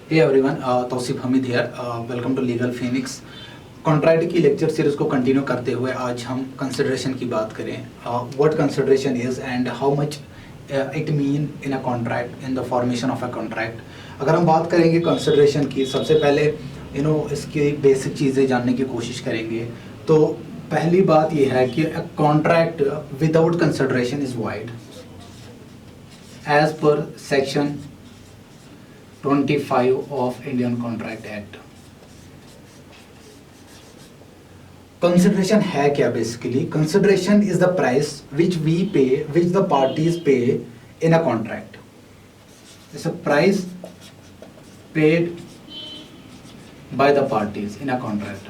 Hey everyone, Tauseef Hameed here. Welcome to Legal Phoenix. Contract की lecture series को continue करते हुए आज हम कंसिडरेशन की बात करें. What consideration is and how much it mean in a contract, in the formation of a contract. अगर हम बात करेंगे कंसिडरेशन की, सबसे पहले इसकी बेसिक चीज़ें जानने की कोशिश करेंगे. तो पहली बात यह है कि a contract without consideration is void as per section 25 of Indian Contract Act. Consideration है क्या basically? Consideration is the price which we pay, which the parties pay in a contract. It's a price paid by the parties in a contract.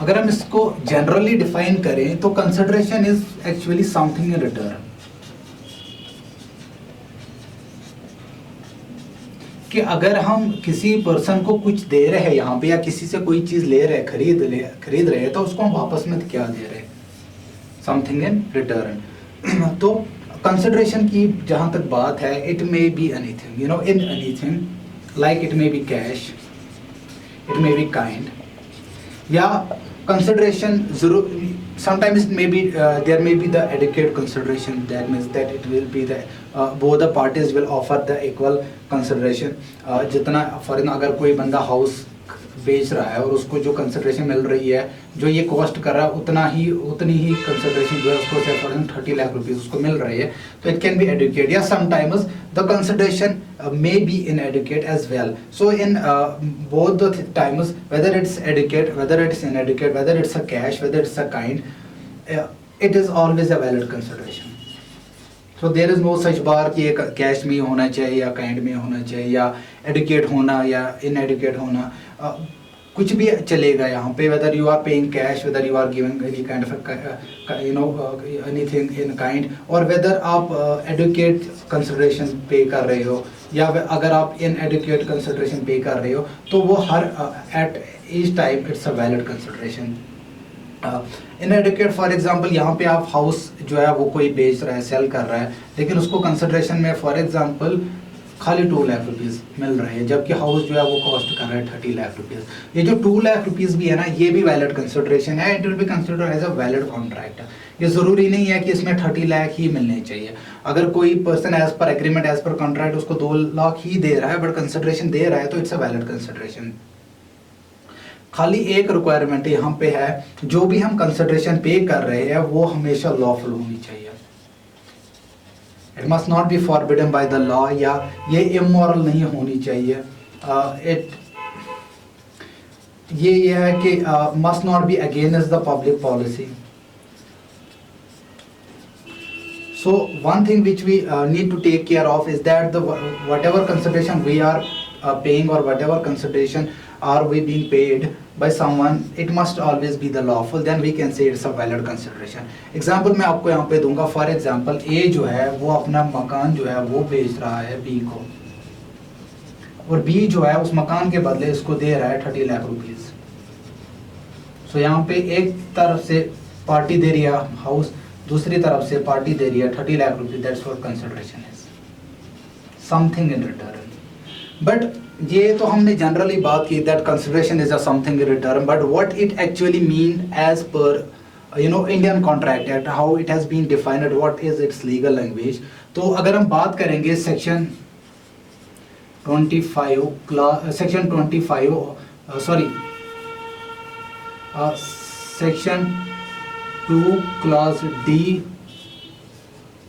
अगर हम इसको generally define करें तो consideration is actually something in return. कि अगर हम किसी person को कुछ दे रहे हैं यहाँ पे, या किसी से कोई चीज़ ले रहे हैं, खरीद रहे हैं, तो उसको हम वापस में क्या दे रहे हैं? Something in return. तो कंसिडरेशन की जहाँ तक बात है, it may be anything, in anything, like it may be cash, it may be kind, या कंसिडरेशन जरूर sometimes it may be there may be the adequate consideration. That means that it will be the both the parties will offer the equal consideration. जितना for अगर कोई बंदा house बेच रहा है और उसको जो कंसिडरेशन मिल रही है, जो ये कॉस्ट कर रहा है, उतनी ही कंसिडरेशन जो है उसको फॉर 30 लाख रुपीस उसको मिल रही है, तो इट कैन बी एडुकेट. या sometimes the consideration may be inadequate as well. So in both the times, whether it's adequate, whether it's inadequate, whether it's a cash, whether it's a kind, it is always a valid consideration. So there is no such bar कि ये cash में होना चाहिए या kind में होना चाहिए या एडुकेट होना या इनएडुकेट होना, कुछ भी चलेगा यहाँ पे. whether you are paying cash, whether you are giving any kind of anything in kind, or whether आप educate consideration पे कर रहे हो या अगर आप inadequate consideration पे कर रहे हो, तो वो हर at each time it's a valid consideration. inadequate for example, यहाँ पे आप हाउस जो है वो कोई बेच रहा है, सेल कर रहा है, लेकिन उसको कंसिडरेशन में फॉर एग्जाम्पल खाली 2 लाख रुपीस मिल रहे हैं, जबकि हाउस जो है वो कॉस्ट कर रहा है 30 लाख रुपीस. ये जो 2 लाख रुपीस भी है ना, ये भी वैलिड कंसिडरेशन है. It will be considered as a valid contract. ये ज़रूरी नहीं है कि इसमें 30 लाख ही मिलने चाहिए. अगर कोई person as per agreement, as per contract उसको 2 लाख ही दे रहा है बट कंसिडरेशन दे रहा है, तो इट्स अ वैलिड कंसिडरेशन. खाली एक रिक्वायरमेंट यहाँ पे है, जो भी हम कंसिडरेशन पे कर रहे हैं वो हमेशा लॉफुल होनी चाहिए. It must not B forbidden by the law, या ये इमोरल नहीं होनी चाहिए. ये है कि must not be against the public policy. So one thing which we need to take care of is that the whatever consideration we are paying, or whatever consideration are we being paid by someone, it must always be the lawful. Then we can say it's a valid consideration. Example मैं आपको यहाँ पे दूंगा. For example, A जो है वो अपना मकान जो है वो बेच रहा है B को, और B जो है उस मकान के बदले इसको दे रहा है 30 लाख रुपीस. So यहाँ पे एक तरफ से पार्टी दे रही है हाउस, दूसरी तरफ से पार्टी दे रही है 30 lakh rupees. That's what consideration is, something in return. But ये तो हमने जनरली बात की that consideration is a something in return, but what it actually mean as per Indian contract act, how it has been defined, what is its legal language. तो अगर हम बात करेंगे section 25 section 2 clause D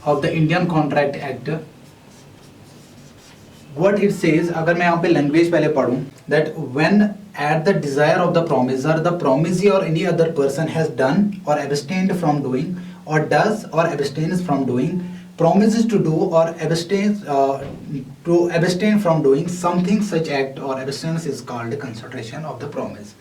of the Indian Contract Act, what it says, अगर मैं यहाँ पे language पहले पढ़ूँ, that when at the desire of the promisor, the promisee or any other person has done or abstained from doing, or does or abstains from doing, promises to do or abstain from doing something, such act or abstinence is called consideration of the promise.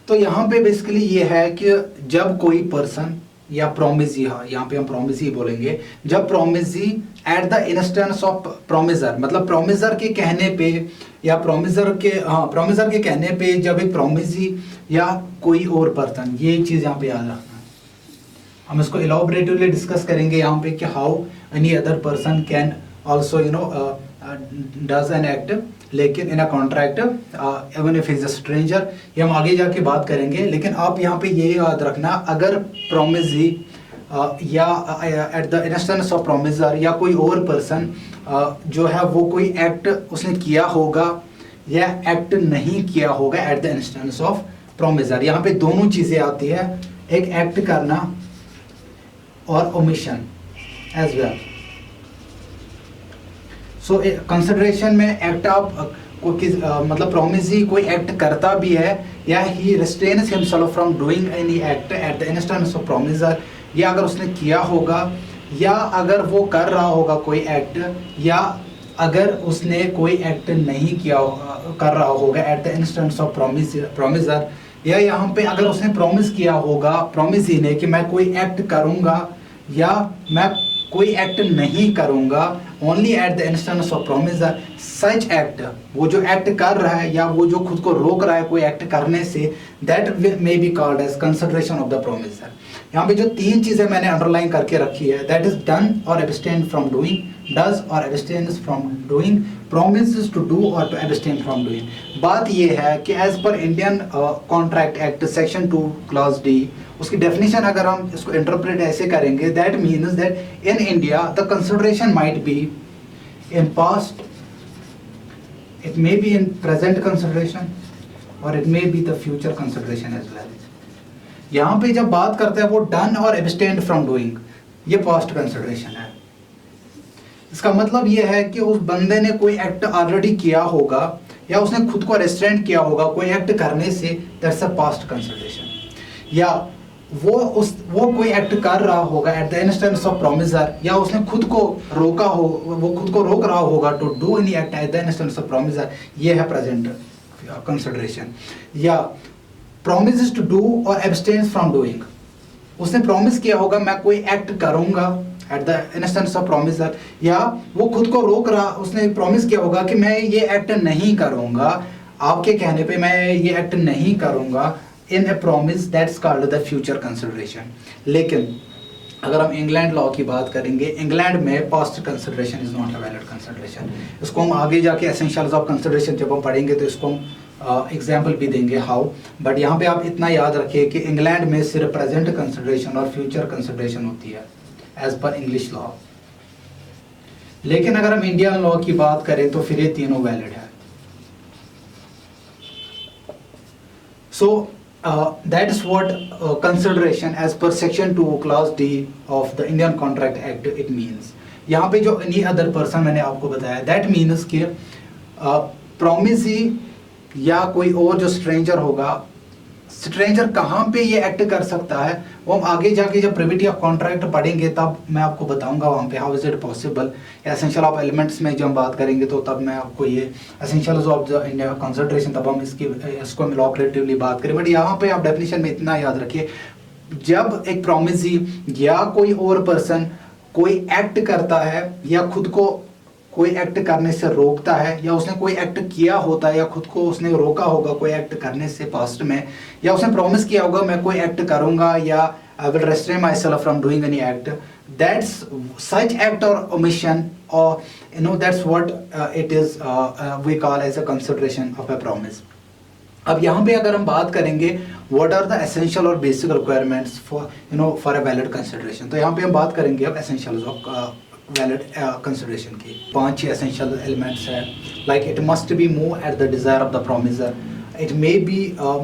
तो यहाँ पे basically ये है कि जब कोई person या promisee, हाँ यहाँ पे हम प्रोमिसी बोलेंगे, जब promisee eight the instance of promisor, मतलब प्रोमिसर के कहने पे या प्रोमिसर के कहने पे जब एक प्रोमिसी या कोई और पर्सन, ये चीज़ यहाँ पे याद रखना है. हम इसको इलॉबरेटिवली डिस्कस करेंगे यहाँ पे कि how any other person can also does an act, लेकिन in a contract even if is a stranger, ये हम आगे जाके बात करेंगे। लेकिन आप यहाँ पे ये याद रखना, अगर प्रोमिसी या at the instance of promisor या कोई और पर्सन जो है वो कोई एक्ट उसने किया होगा या एक्ट नहीं किया होगा eight the instance of promisor, यहाँ पे दोनों चीजें आती है, एक एक्ट करना और omission as well. So consideration में एक्ट आप मतलब प्रोमिसी कोई एक्ट करता भी है या ही restrains himself from doing any act at the instance of promisor, या अगर उसने किया होगा या अगर वो कर रहा होगा कोई एक्ट, या अगर उसने कोई एक्ट नहीं किया कर रहा होगा eight the instance of promisor, या यहाँ पे अगर उसने प्रॉमिस किया होगा प्रोमिसी ने कि मैं कोई एक्ट करूँगा या मैं कोई एक्ट नहीं करूँगा only eight the instance of promisor, such act, वो जो एक्ट कर रहा है या वो जो खुद को रोक रहा है कोई एक्ट करने से, that may be called as consideration of the promisor. यहाँ पे जो तीन चीजें मैंने अंडरलाइन करके रखी है, that is done or abstain from doing, does or abstains from doing, promises to do or to abstain from doing. बात ये है कि as per Indian contract act section 2 clause D, उसकी डेफिनेशन अगर हम इसको इंटरप्रेट ऐसे करेंगे, that means that in India the consideration might be in past, it may be in present consideration or it may be the future consideration as well। यहाँ पे जब बात करते हैं वो done और abstained from doing, ये past consideration है। इसका मतलब ये है कि उस बंदे ने कोई एक्ट ऑलरेडी किया होगा या उसने खुद को रेस्ट्रेंट किया होगा कोई एक्ट करने से, दैट्स अ पास्ट कंसिडरेशन। या वो कोई एक्ट कर रहा होगा eight the instance of promisor, या उसने खुद को रोका हो, वो खुद को रोक रहा होगा to do any act at the instance of promisor, ये है प्रेजेंट कंसिडरेशन। या promises to do or abstains from doing, उसने प्रॉमिस किया होगा मैं कोई एक्ट करूंगा at the instance of promisor, या वो खुद को रोक रहा, उसने प्रॉमिस किया होगा कि मैं ये एक्ट नहीं करूंगा, आपके कहने पे मैं ये एक्ट नहीं करूंगा, in a promise that's called the future consideration। लेकिन अगर हम इंग्लैंड लॉ की बात करेंगे, इंग्लैंड में past consideration is not a valid consideration. इसको हम आगे जाके एसेंशियल्स ऑफ कंसिडरेशन जब हम पढ़ेंगे तो इसको हम एग्जाम्पल भी देंगे हाउ, बट यहाँ पे आप इतना याद रखिए कि इंग्लैंड में सिर्फ प्रेजेंट कंसिडरेशन और फ्यूचर कंसिडरेशन होती है एज पर इंग्लिश लॉ। लेकिन अगर हम इंडियन लॉ की बात करें तो फिर ये तीनों वैलिड है। सो that is what consideration as per section 2 clause D of the Indian Contract Act it means। यहाँ पे जो any other person मैंने आपको बताया, that means कि promisee या कोई और जो stranger होगा, स्ट्रेंजर कहाँ पे ये एक्ट कर सकता है वो हम आगे जाके जब प्रिविटी ऑफ कॉन्ट्रैक्ट पढ़ेंगे तब मैं आपको बताऊंगा वहाँ पे how is it possible. Essential of elements में जब हम बात करेंगे तो तब मैं आपको ये essentials of the India consideration तब हम इसको हम इलॉक्रेटिवली बात करें। बट यहाँ पे आप डेफिनेशन में इतना याद रखिए, जब एक प्रोमिसी या कोई और पर्सन कोई एक्ट करता है या खुद को कोई एक्ट करने से रोकता है या उसने कोई एक्ट किया होता है या खुद को उसने रोका होगा कोई एक्ट करने से पास्ट में, या उसने प्रॉमिस किया होगा मैं कोई एक्ट करूंगा या I will restrain myself from doing any act, that's such act or omission और you know that's what it is we call as a consideration of a promise. अब यहाँ पे अगर हम बात करेंगे व्हाट आर द एसेंशियल और basic requirements for you know for a valid consideration, तो यहाँ पे हम बात करेंगे अब एसेंशियल्स ऑफ वैलिड कंसिडरेशन की। 5 एसेंशियल एलिमेंट्स हैं, like it must B move at the desire of the promisor, it may be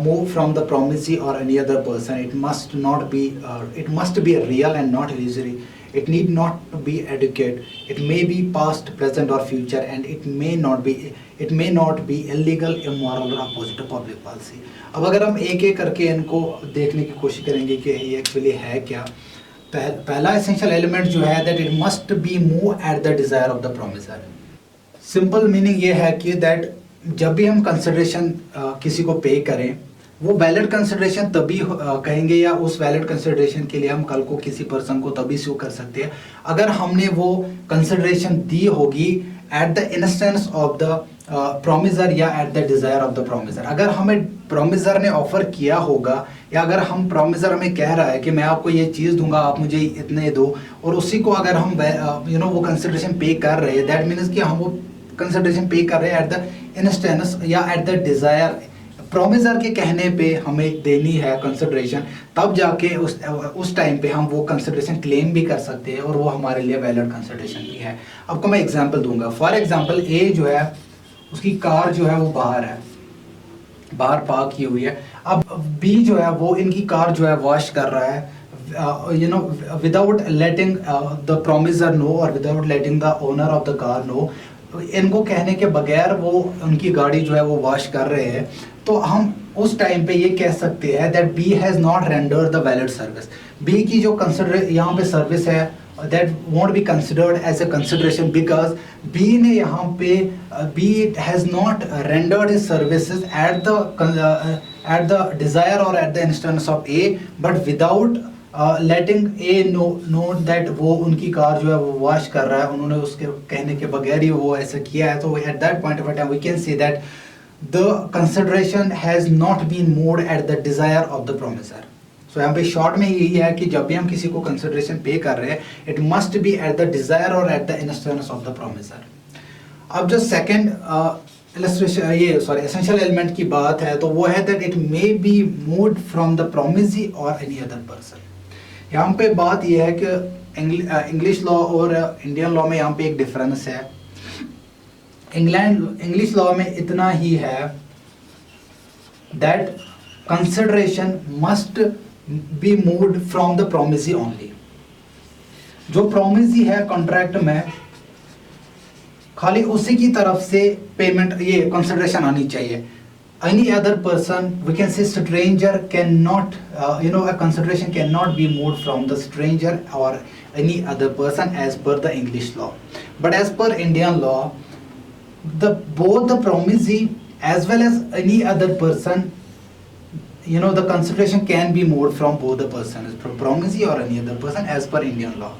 moved from the promisee or any other person, it must not be it must be real and not illusory, it need not to be adequate, it may be past, present or future, and it may not be illegal, immoral or opposite to public policy। अब अगर हम एक एक करके इनको देखने की कोशिश करेंगे कि ये एक्चुअली है क्या। पहला एसेंशियल एलिमेंट जो है that it must B move at the desire of the promisor. Simple meaning ये है कि दैट जब भी हम कंसिडरेशन किसी को पे करें वो वैलिड कंसिडरेशन तभी कहेंगे या उस वैलिड कंसिडरेशन के लिए हम कल को किसी पर्सन को तभी सू कर सकते हैं अगर हमने वो कंसिडरेशन दी होगी at the instance of the promisor या at the desire of the promisor. अगर हमें प्रोमिसर ने ऑफर किया होगा या अगर हम प्रोमिसर हमें कह रहा है कि मैं आपको ये चीज़ दूंगा आप मुझे इतने दो, और उसी को अगर हम वो कंसिडरेशन पे कर रहे हैं, दैट मीन्स कि हम वो कंसिडरेशन पे कर रहे हैं एट द इंस्टेंस या एट द डिजायर, प्रोमिसर के कहने पे हमें देनी है कंसिडरेशन, तब जाके उस टाइम पे हम वो कंसिडरेशन क्लेम भी कर सकते हैं और वो हमारे लिए वैलिड कंसिडरेशन भी है। आपको मैं एग्जांपल दूंगा। फॉर एग्जांपल ए जो है उसकी कार जो है वो बाहर है, बाहर पार्क की हुई है। अब बी जो है वो इनकी कार जो है वॉश कर रहा है, without letting the promisor know और without letting the owner of the car know, इनको कहने के बगैर वो उनकी गाड़ी जो है वो वॉश कर रहे हैं। तो हम उस टाइम पे ये कह सकते हैं that B has not rendered the valid service. B की जो कंसिडर यहाँ पे सर्विस है that won't be considered as a consideration because B ने यहाँ पे B has not rendered his services at the desire or at the instance of A, but without letting A know that वो उनकी car जो है वो wash कर रहा है, उन्होंने उसके कहने के बगैर ही वो ऐसा किया है। तो at that point of time we can say that the consideration has not been moved at the desire of the promisor. So यहाँ पे शॉर्ट में यही है कि जब भी हम किसी को कंसिडरेशन पे कर रहे हैं, it must be at the desire और at the instance of the promisor. अब जो सेकंड इलस्ट्रेशन एसेंशियल एलिमेंट की बात है तो वो है that it may B moved from the promisee और एनी अदर पर्सन। यहाँ पे बात यह है कि इंग्लिश लॉ और इंडियन लॉ में यहाँ पे एक डिफरेंस है। इंग्लिश लॉ में इतना ही है that consideration must be moved from the promisee only. जो प्रोमिसी है कॉन्ट्रैक्ट में, खाली उसी की तरफ से पेमेंट ये कंसिडरेशन आनी चाहिए। Any other person, we can say stranger can not a consideration cannot be moved from the stranger or any other person as per the English law. But as per Indian law, both the promisee as well as any other person, the consideration can be moved from both the persons, from promisee or any other person as per Indian law.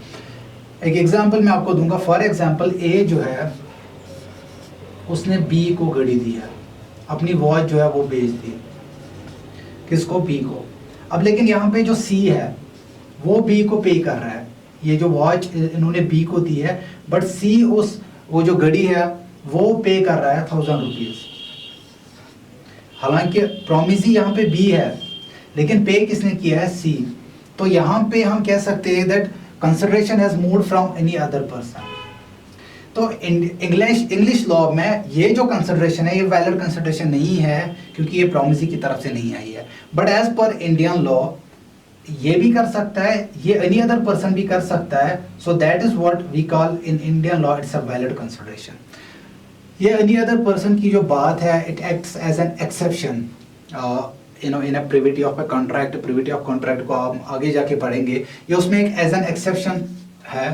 एक example मैं आपको दूंगा। For example ए जो है उसने B को घड़ी दी है, अपनी वॉच जो है वो बेच दी, किसको? बी को। अब लेकिन यहाँ पे जो सी है वो बी को पे कर रहा है, ये जो वॉच इन्होंने बी को दी है, बट सी वो जो घड़ी है वो पे कर रहा है 1000 रुपीज। हालांकि प्रोमिसी यहाँ पे बी है लेकिन पे किसने किया है? सी। तो यहाँ पे हम कह सकते हैं that consideration has moved from any other person. तो इंग्लिश लॉ में ये जो कंसिडरेशन है ये वैलिड कंसिडरेशन नहीं है क्योंकि ये प्रोमिसी की तरफ से नहीं आई है। But as per Indian law ये भी कर सकता है, ये एनी अदर पर्सन भी कर सकता है। So that is what we call in Indian law it's a valid consideration. ये एनी अदर पर्सन की जो बात है it acts as an exception in a privity of a contract. Privity of contract को आप आगे जाके पढ़ेंगे, ये उसमें एक एज एन एक्सेप्शन है।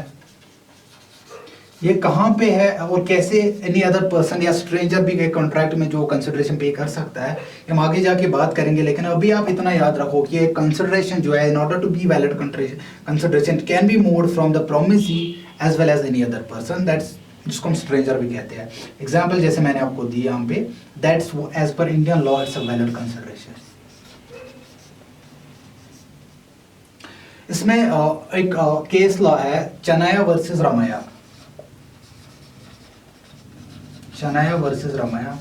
ये कहाँ पे है और कैसे एनी अदर पर्सन या स्ट्रेंजर भी एक कॉन्ट्रैक्ट में जो कंसिडरेशन पे कर सकता है, हम आगे जाके बात करेंगे। लेकिन अभी आप इतना याद रखो कि ये कंसिडरेशन जो है in order to be valid consideration can be moved from the promisee as well as any other person, that's जिसको हम स्ट्रेंजर भी कहते हैं। एग्जाम्पल जैसे मैंने आपको दी यहाँ पे, that's as per Indian law it's a valid consideration. इसमें एक केस लॉ है चनाया वर्सेस रामाया। चनाया वर्सेस रामाया।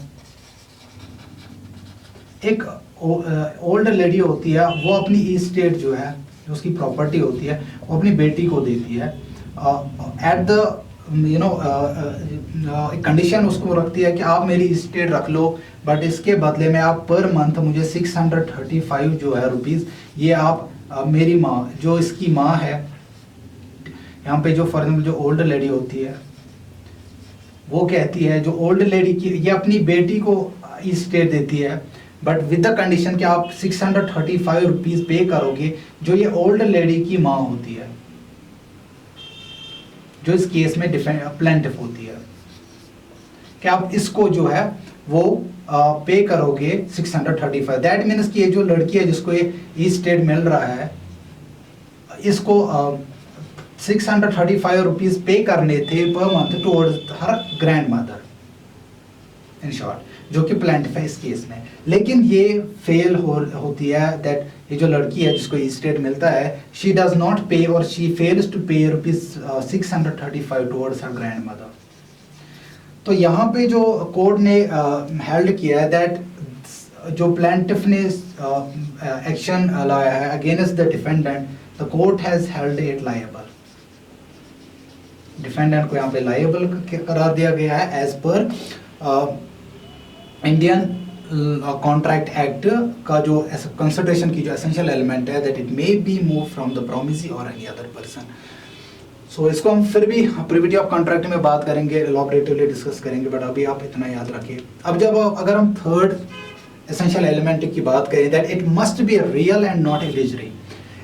एक ओल्ड लेडी होती है, वो अपनी इस्टेट जो है, जो उसकी प्रॉपर्टी होती है, वो अपनी बेटी को देती है। एट द कंडीशन उसको रखती है कि आप मेरी इस्टेट रख लो, बट इसके बदले में आप पर मंथ मुझे 635 जो है रुपीज़, ये आप मेरी माँ, जो इसकी माँ है, यहाँ पे जो फॉर एग्जाम्पल जो ओल्ड लेडी होती है वो कहती है, जो ओल्ड लेडी की ये अपनी बेटी को इस्टेट देती है, बट विद द कंडीशन कि आप 635 रुपीज़ पे करोगे, जो ये ओल्ड लेडी की माँ होती है, जो इस केस में प्लेंटिफ होती है, कि आप इसको जो है वो पे करोगे 635। दैट मीन्स कि ये जो लड़की है जिसको ये स्टेट मिल रहा है, इसको 635 रुपीज पे करने थे per month towards her grand mother, in short, जो कि प्लेंटिफ है इस केस में। लेकिन ये फेल होती है दैट ये जो लड़की है जिसको स्टेट मिलता है, शी डज नॉट पे और she fails to pay rupees 635 towards her grandmother. तो यहाँ पे जो कोर्ट ने हेल्ड किया है दैट जो प्लेंटिफ ने एक्शन लाया है against the defendant, the court has held it liable. Defendant को यहाँ पे लायबल करार दिया गया है as per Indian contract act का जो कंसिडरेशन की जो एसेंशियल एलिमेंट है that it may B move from the promisee और एनी अदर पर्सन। सो इसको हम फिर भी प्रिविटी ऑफ कॉन्ट्रैक्ट में बात करेंगे, एलॉबरेटिवली डिस्कस करेंगे, बट अभी आप इतना याद रखिए। अब जब अगर हम थर्ड एसेंशियल एलिमेंट की बात करें that it must be real and not illusory,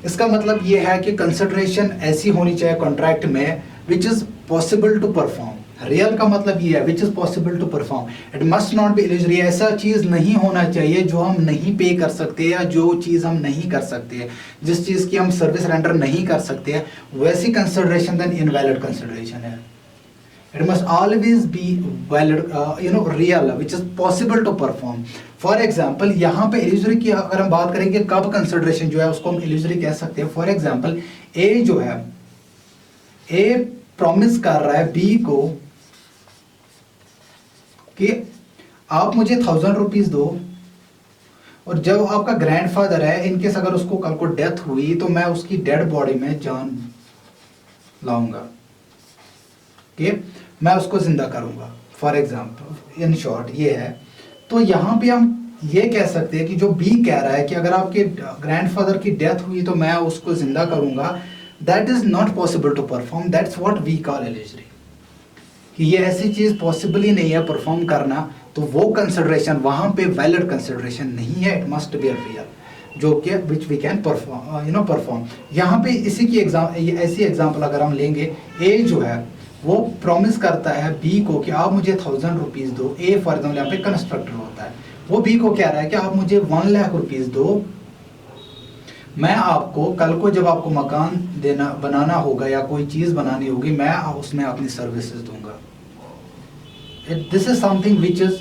इसका मतलब ये है कि कंसिडरेशन ऐसी होनी चाहिए कॉन्ट्रैक्ट में which is possible to perform. Real का मतलब ये है which is possible to perform, it must not be illusory. ऐसा चीज नहीं होना चाहिए जो हम नहीं पे कर सकते या जो चीज हम नहीं कर सकते, जिस चीज की हम सर्विस रेंडर नहीं कर सकते, वैसी कंसिडरेशन देन इनवैलिड कंसिडरेशन है। It must always be valid, real, which is possible to perform. For example, यहाँ पे illusory की अगर हम बात करेंगे कब consideration जो है उसको हम illusory कह सकते हैं। For example, A जो है, A promise कर रहा है B को कि आप मुझे 1000 रुपीज दो, और जब आपका ग्रैंडफादर है इनकेस अगर उसको कल को डेथ हुई तो मैं उसकी डेड बॉडी में जान लाऊंगा कि मैं उसको जिंदा करूंगा। फॉर एग्जाम्पल, इन शॉर्ट ये है। तो यहाँ पे हम ये कह सकते हैं कि जो बी कह रहा है कि अगर आपके ग्रैंडफादर की डेथ हुई तो मैं उसको जिंदा करूंगा, that is not possible to perform, that's what we call illusory, कि ये ऐसी चीज पॉसिबल ही नहीं है परफॉर्म करना, तो वो कंसिडरेशन वहां पे वैलिड कंसिडरेशन नहीं है, इट मस्ट बी रियल, जो कि which we can perform perform. यहाँ पे इसी की ऐसी एग्जाम्पल अगर हम लेंगे, ए जो है वो प्रॉमिस करता है बी को कि आप मुझे 1000 रुपीज दो। ए फॉर एग्जाम्पल यहाँ पे कंस्ट्रक्टर होता है, वो बी को कह रहा है कि आप मुझे 1 लाख रुपीज दो, मैं आपको कल को जब आपको मकान बनाना होगा या कोई चीज बनानी होगी मैं उसमें अपनी सर्विसेज दूंगा। This is something which is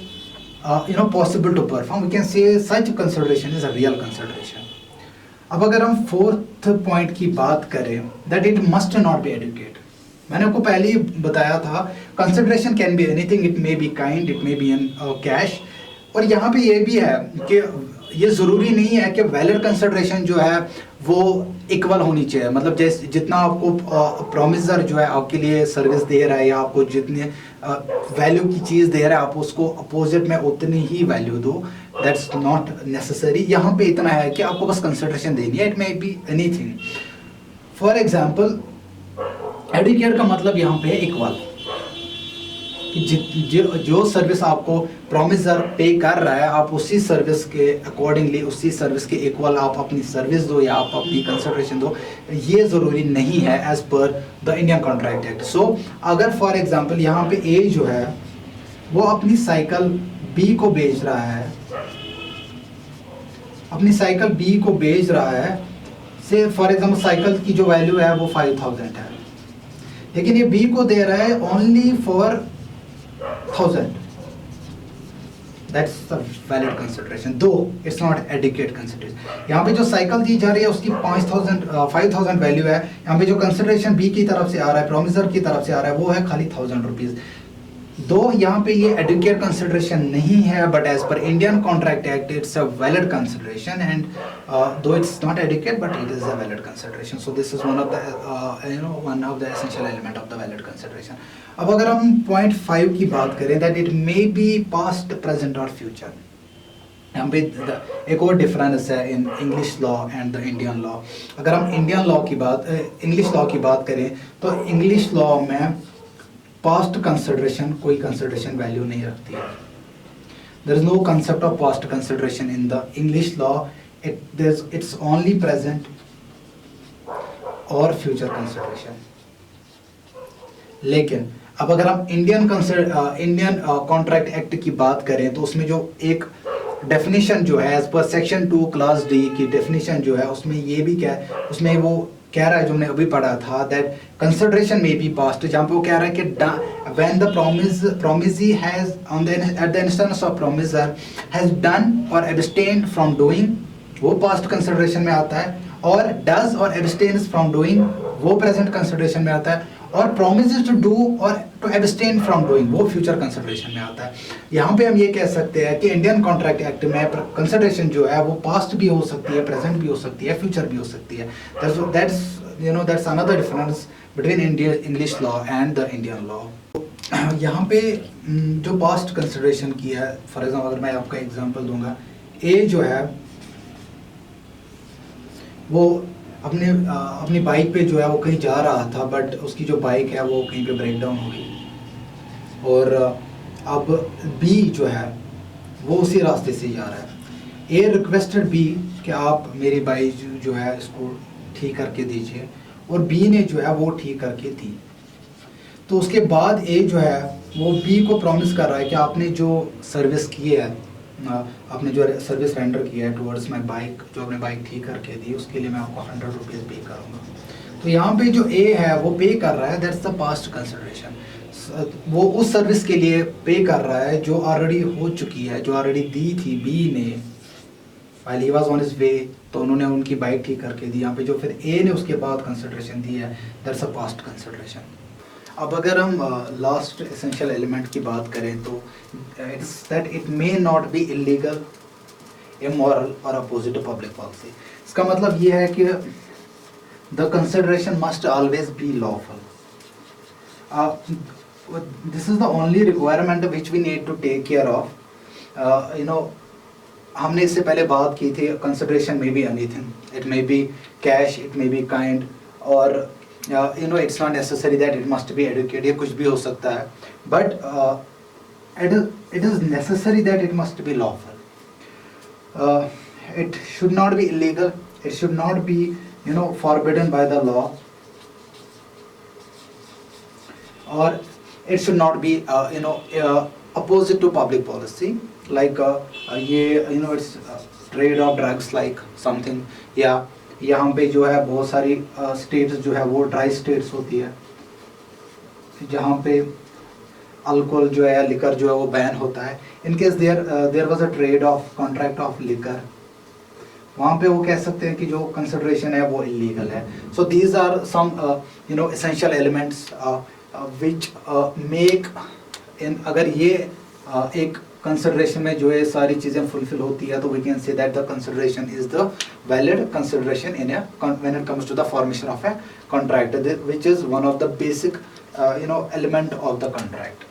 possible to perform, we can say such consideration is a real consideration. अब अगर हम फोर्थ पॉइंट की बात करें that it must not be adequate, मैंने आपको पहले ही बताया था consideration can be anything, it may be kind, it may be in cash. और यहाँ पे ये भी है कि ये ज़रूरी नहीं है कि वैलिड कंसिडरेशन जो है वो इक्वल होनी चाहिए, मतलब जैसे जितना आपको प्रोमिसर जो है आपके लिए सर्विस दे रहा है या आपको जितने वैल्यू की चीज़ दे रहा है आप उसको अपोजिट में उतनी ही वैल्यू दो, दैट्स नॉट नेसेसरी। यहाँ पे इतना है कि आपको बस कंसिडरेशन देनी है, it may be anything. For example, adequate का मतलब यहाँ पे इक्वल, कि जो सर्विस आपको प्रोमिसर पे कर रहा है आप उसी सर्विस के अकॉर्डिंगली, उसी सर्विस के इक्वल आप अपनी सर्विस दो या आप अपनी कंसिडरेशन दो, ये ज़रूरी नहीं है as per the Indian contract act. So अगर फॉर एग्जांपल यहाँ पे ए जो है वो अपनी साइकिल बी को बेच रहा है, अपनी साइकिल बी को बेच रहा है, से फॉर एग्जांपल साइकिल की जो वैल्यू है वो 5000 है, लेकिन ये बी को दे रहा है only for 1000, that's the valid consideration, दो इट्स नॉट एडिक्वेट कंसिडरेशन। यहाँ पे जो साइकिल दी जा रही है उसकी 5000 वैल्यू है, यहाँ पे जो कंसिडरेशन बी की तरफ से आ रहा है, प्रोमिसर की तरफ से आ रहा है, वो है खाली 1000 रुपीज। दो यहाँ पे ये एडुकेट कंसिडरेशन नहीं है, but as per Indian contract act it's a valid consideration, and though it's not adequate but it is a valid consideration. So this is one of the essential element of the valid consideration. अब अगर हम point 5 की बात करें that it may be past, present और future, यहाँ पे एक और डिफरेंस है in English law and the Indian law. अगर हम इंडियन लॉ की बात, इंग्लिश लॉ की बात करें तो इंग्लिश लॉ में पास्ट कंसिडरेशन कोई कंसिडरेशन वैल्यू नहीं रखती है। There is no concept of past consideration in the English law, it's only present और फ्यूचर कंसिडरेशन। लेकिन अब अगर हम इंडियन कॉन्ट्रैक्ट एक्ट की बात करें तो उसमें जो एक डेफिनेशन जो है as per section 2 clause D की डेफिनेशन जो है उसमें ये भी क्या है, उसमें वो कह रहा है जो हमने अभी पढ़ा था दैट कंसिडरेशन में बी पास्ट, जहाँ पे वो कह रहा है कि when the promisee has on the at the instance of promiser has done or abstained from doing, वो पास्ट कंसिडरेशन में आता है, और डज और abstains from doing वो प्रेजेंट कंसिडरेशन में आता है, और promises to do और to abstain from doing वो future consideration में आता है। यहाँ पे हम ये कह सकते हैं कि इंडियन कॉन्ट्रैक्ट एक्ट में कंसिडरेशन जो है वो पास्ट भी हो सकती है, प्रेजेंट भी हो सकती है, फ्यूचर भी हो सकती है। That's another difference between English law and the Indian law। यहाँ पे जो पास्ट कंसिडरेशन की है, फॉर एग्जाम्पल अगर मैं आपका एग्जांपल दूंगा, ए जो है वो अपनी बाइक पे जो है वो कहीं जा रहा था, बट उसकी जो बाइक है वो कहीं पे ब्रेक डाउन हो गई, और अब बी जो है वो उसी रास्ते से जा रहा है। ए रिक्वेस्टेड बी कि आप मेरी बाइक जो है इसको ठीक करके दीजिए, और बी ने जो है वो ठीक करके दी। तो उसके बाद ए जो है वो बी को प्रॉमिस कर रहा है कि आपने जो सर्विस की है, आपने जो सर्विस रेंडर किया है टुवर्ड्स माई बाइक, जो आपने बाइक ठीक करके दी, उसके लिए मैं आपको 100 रुपीज़ पे करूँगा। तो यहाँ पे जो ए है वो पे कर रहा है, दैट्स द पास्ट कंसिडरेशन। वो उस सर्विस के लिए पे कर रहा है जो ऑलरेडी हो चुकी है, जो ऑलरेडी दी थी बी ने while he was on his way, तो उन्होंने उनकी बाइक ठीक करके दी। यहाँ पे जो फिर ए ने उसके बाद कंसिडरेशन दी है, दैट्स अ पास्ट कंसिडरेशन। अब अगर हम लास्ट एसेंशियल एलिमेंट की बात करें तो it's that it may not be illegal, immoral और अपोजिट टू पब्लिक पॉलिसी। इसका मतलब ये है कि the consideration must always be lawful. This is the only requirement which we need to take care of. हमने इससे पहले बात की थी, कंसिडरेशन में be anything, it may be cash, it may be kind, और it's not necessary that it must be adequate, ये कुछ भी हो सकता है, but it is necessary that it must B lawful. It should not be illegal, it should not be forbidden by the law, और it should not be opposite to public policy, like ये it's trade of drugs like something, या यहाँ पे जो है बहुत सारी states जो है वो ड्राई स्टेट्स होती है जहाँ पे अल्कोहल जो है या लिकर जो है वो बैन होता है। In case there was a trade of contract of liquor, वहाँ पे वो कह सकते हैं कि जो कंसिडरेशन है वो इलीगल है। So these are some essential elements which make in, अगर ये एक कंसिडरेशन में जो है सारी चीज़ें फुलफिल होती है तो we can say that the consideration is the valid consideration in when it comes to the formation of a contract, which is one of the basic element of the contract.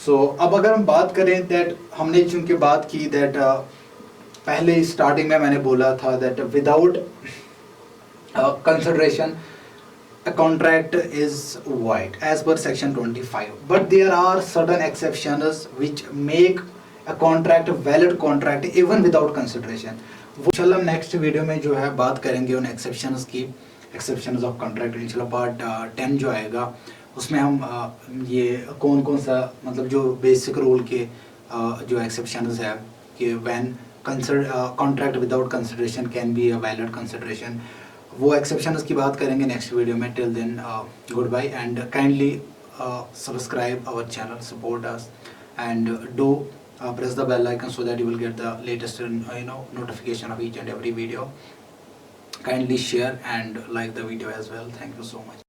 So अब अगर हम बात करें that, हमने चूंकि बात की that पहले स्टार्टिंग में मैंने बोला था that without consideration a contract is void as per section 25, but there are certain exceptions which make a contract a valid contract even without consideration। वो इंशाल्लाह नेक्स्ट वीडियो में जो है बात करेंगे उन एक्सेप्शंस की, एक्सेप्शंस ऑफ कॉन्ट्रैक्ट। इंशाल्लाह पार्ट 10 जो आएगा उसमें हम ये कौन कौन सा मतलब जो बेसिक रूल के जो एक्सेप्शंस है कि when contract without consideration can be a valid consideration, वो एक्सेप्शंस की बात करेंगे नेक्स्ट वीडियो में। Till then goodbye and kindly subscribe our channel, support us and do press the bell icon so that you will get the latest notification of each and every video. Kindly share and like the video as well. Thank you so much.